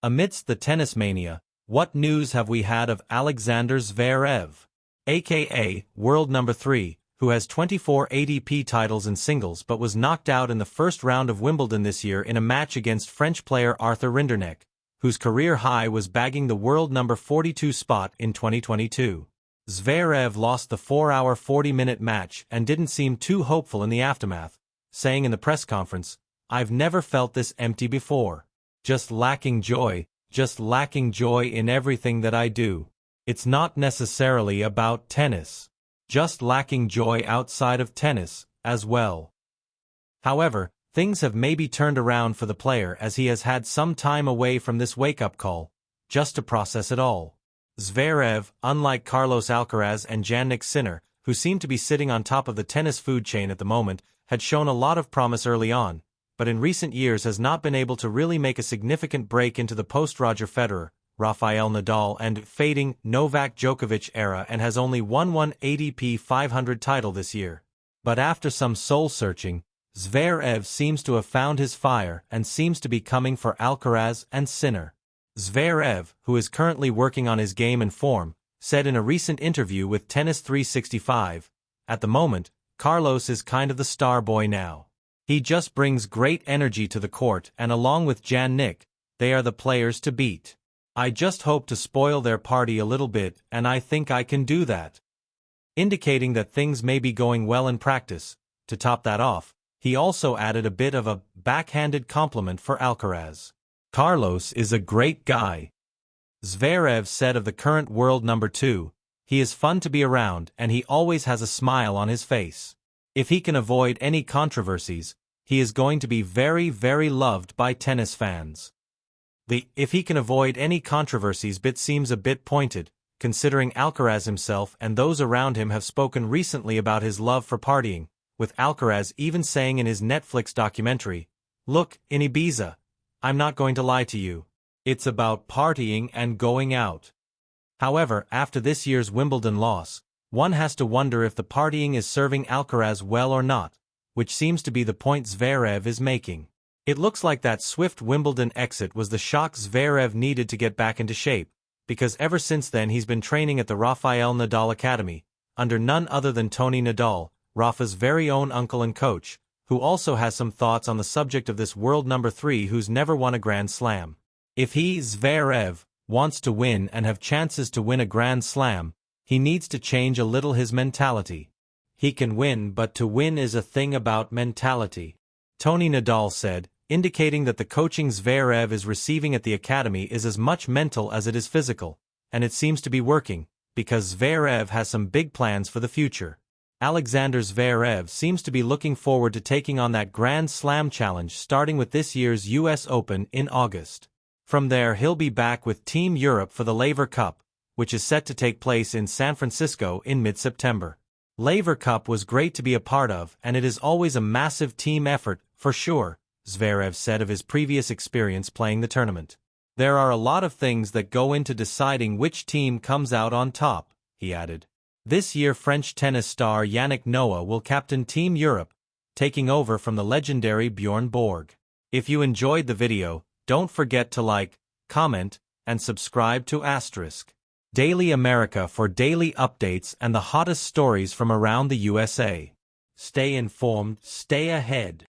Amidst the tennis mania, what news have we had of Alexander Zverev, aka world number 3, who has 24 ATP titles in singles but was knocked out in the first round of Wimbledon this year in a match against French player Arthur Rinderknech, whose career high was bagging the world number 42 spot in 2022. Zverev lost the 4-hour 40-minute match and didn't seem too hopeful in the aftermath, saying in the press conference, "I've never felt this empty before. Just lacking joy in everything that I do. It's not necessarily about tennis. Just lacking joy outside of tennis, as well." However, things have maybe turned around for the player as he has had some time away from this wake-up call, just to process it all. Zverev, unlike Carlos Alcaraz and Jannik Sinner, who seem to be sitting on top of the tennis food chain at the moment, had shown a lot of promise early on, but in recent years has not been able to really make a significant break into the post-Roger Federer, Rafael Nadal and fading Novak Djokovic era and has only won one ATP 500 title this year. But after some soul-searching, Zverev seems to have found his fire and seems to be coming for Alcaraz and Sinner. Zverev, who is currently working on his game and form, said in a recent interview with Tennis 365, "At the moment, Carlos is kind of the star boy now. He just brings great energy to the court and along with Jannik, they are the players to beat. I just hope to spoil their party a little bit and I think I can do that." Indicating that things may be going well in practice. To top that off, he also added a bit of a backhanded compliment for Alcaraz. "Carlos is a great guy." Zverev said of the current world number 2, "He is fun to be around and he always has a smile on his face. If he can avoid any controversies, he is going to be very, very loved by tennis fans." The "if he can avoid any controversies" bit seems a bit pointed, considering Alcaraz himself and those around him have spoken recently about his love for partying, with Alcaraz even saying in his Netflix documentary, "Look, in Ibiza, I'm not going to lie to you. It's about partying and going out." However, after this year's Wimbledon loss, one has to wonder if the partying is serving Alcaraz well or not, which seems to be the point Zverev is making. It looks like that swift Wimbledon exit was the shock Zverev needed to get back into shape, because ever since then he's been training at the Rafael Nadal Academy, under none other than Tony Nadal, Rafa's very own uncle and coach, who also has some thoughts on the subject of this world number 3 who's never won a Grand Slam. If he, Zverev, wants to win and have chances to win a Grand Slam, he needs to change a little his mentality. He can win, but to win is a thing about mentality, Tony Nadal said, indicating that the coaching Zverev is receiving at the academy is as much mental as it is physical, and it seems to be working, because Zverev has some big plans for the future. Alexander Zverev seems to be looking forward to taking on that Grand Slam challenge starting with this year's US Open in August. From there he'll be back with Team Europe for the Laver Cup, which is set to take place in San Francisco in mid-September. Laver Cup was great to be a part of and it is always a massive team effort, for sure, Zverev said of his previous experience playing the tournament. "There are a lot of things that go into deciding which team comes out on top," he added. This year French tennis star Yannick Noah will captain Team Europe, taking over from the legendary Bjorn Borg. If you enjoyed the video, don't forget to like, comment, and subscribe to Daily America for daily updates and the hottest stories from around the USA. Stay informed, stay ahead.